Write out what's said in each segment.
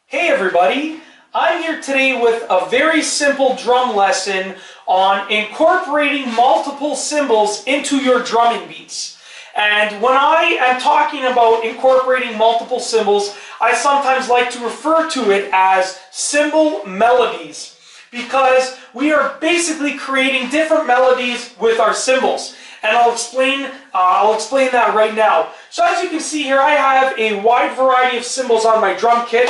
Hey everybody, I'm here today with a very simple drum lesson on incorporating multiple cymbals into your drumming beats. And when I am talking about incorporating multiple cymbals, I sometimes like to refer to it as cymbal melodies, because we are basically creating different melodies with our cymbals. And I'll explain that right now. So as you can see here, I have a wide variety of cymbals on my drum kit.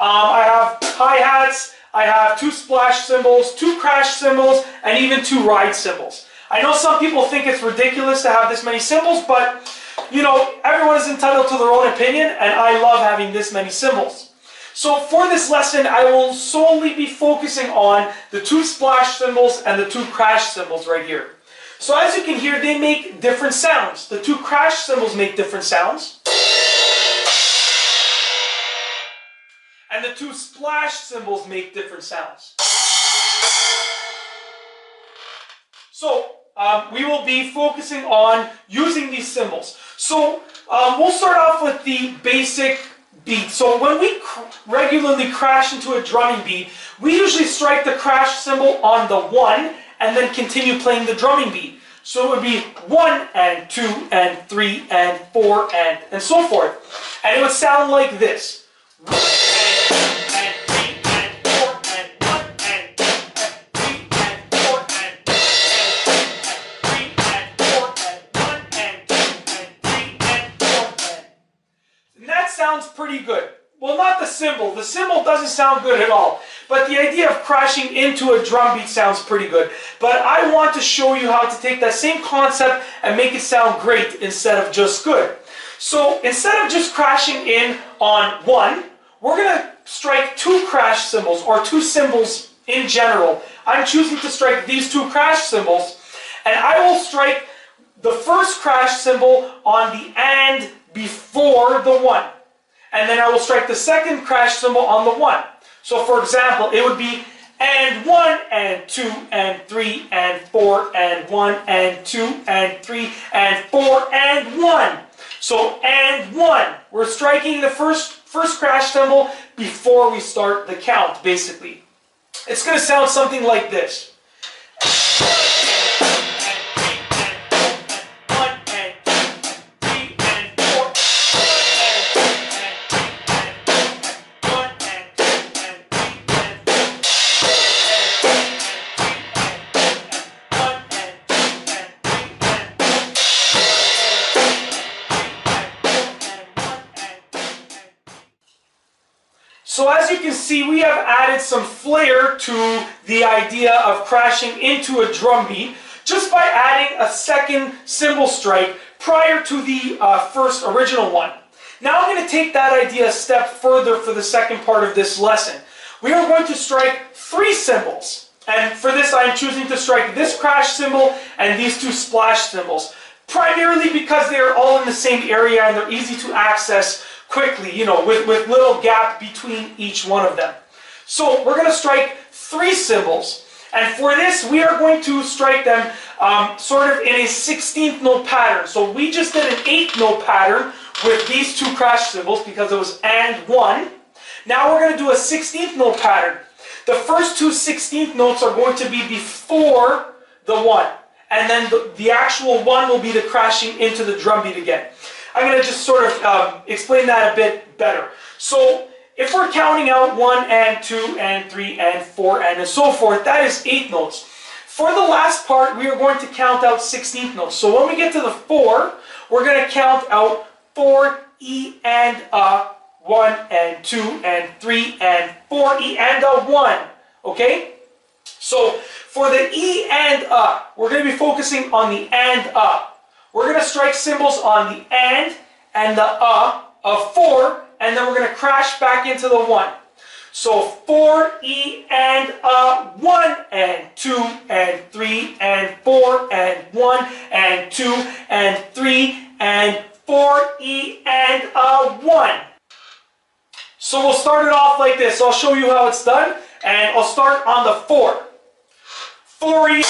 I have hi-hats, I have 2 splash cymbals, 2 crash cymbals, and even 2 ride cymbals. I know some people think it's ridiculous to have this many cymbals, but you know, everyone is entitled to their own opinion, and I love having this many cymbals. So for this lesson, I will solely be focusing on the 2 splash cymbals and the 2 crash cymbals right here. So as you can hear, they make different sounds. The 2 crash cymbals make different sounds. And the 2 splash cymbals make different sounds. So we will be focusing on using these cymbals. So we'll start off with the basic beat. So when we regularly crash into a drumming beat, we usually strike the crash cymbal on the 1 and then continue playing the drumming beat. So it would be 1 and 2 and 3 and 4 and so forth. And it would sound like this. 1 and 2 and 3 and 4 and 1 and 2 and 3 and 4 and 1 and 3 and 4 and 1 and 2 and 3 and 4 and that sounds pretty good. Well, not the cymbal. The cymbal doesn't sound good at all. But the idea of crashing into a drum beat sounds pretty good. But I want to show you how to take that same concept and make it sound great instead of just good. So instead of just crashing in on 1, we're going to strike 2 crash cymbals, or 2 cymbals in general. I'm choosing to strike these 2 crash cymbals, and I will strike the first crash cymbal on the and before the 1. And then I will strike the second crash cymbal on the 1. So for example, it would be and 1 and 2 and 3 and 4 and 1 and 2 and 3 and 4 and 1. So and 1. We're striking the first crash cymbal before we start the count, basically. It's going to sound something like this. So as you can see, we have added some flair to the idea of crashing into a drum beat just by adding a second cymbal strike prior to the first original one. Now I'm going to take that idea a step further for the second part of this lesson. We are going to strike 3 cymbals. And for this, I am choosing to strike this crash cymbal and these 2 splash cymbals. Primarily because they are all in the same area and they're easy to access quickly, you know, with little gap between each one of them. So we're going to strike 3 cymbals, and for this we are going to strike them sort of in a 16th note pattern. So we just did an 8th note pattern with these 2 crash cymbals because it was and 1. Now we're going to do a 16th note pattern. The first 2 16th notes are going to be before the 1, and then the actual 1 will be the crashing into the drum beat again. I'm going to just sort of explain that a bit better. So if we're counting out 1 and 2 and 3 and 4 and so forth, that is 8 notes. For the last part, we are going to count out 16th notes. So when we get to the 4, we're going to count out 4 E and 1 and 2 and 3 and 4 E and 1. Okay? So for the E and we're going to be focusing on the and We're going to strike cymbals on the and the of 4, and then we're going to crash back into the 1. So 4 E and 1 and 2 and 3 and 4 and 1 and 2 and 3 and 4 E and 1. So we'll start it off like this. I'll show you how it's done, and I'll start on the 4. 4 E.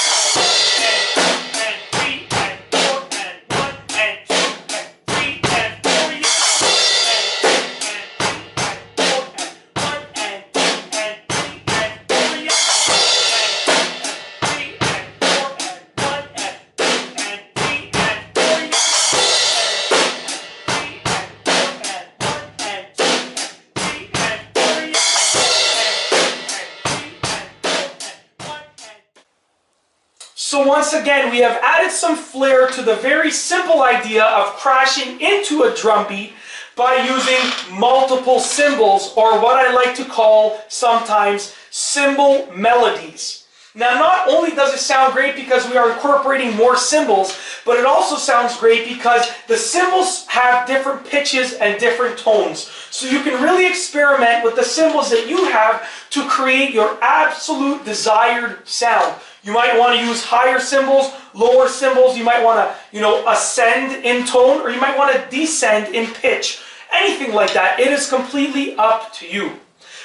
So once again, we have added some flair to the very simple idea of crashing into a drum beat by using multiple cymbals, or what I like to call sometimes cymbal melodies. Now, not only does it sound great because we are incorporating more cymbals, but it also sounds great because the cymbals have different pitches and different tones. So you can really experiment with the cymbals that you have to create your absolute desired sound. You might want to use higher cymbals, lower cymbals. You might want to, ascend in tone, or you might want to descend in pitch. Anything like that. It is completely up to you.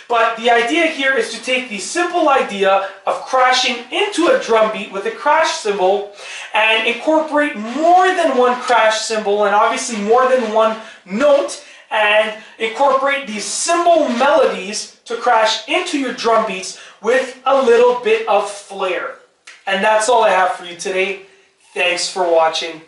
But the idea here is to take the simple idea of crashing into a drum beat with a crash cymbal and incorporate more than one crash cymbal and obviously more than one note, and incorporate these cymbal melodies to crash into your drum beats with a little bit of flair. And that's all I have for you today. Thanks for watching.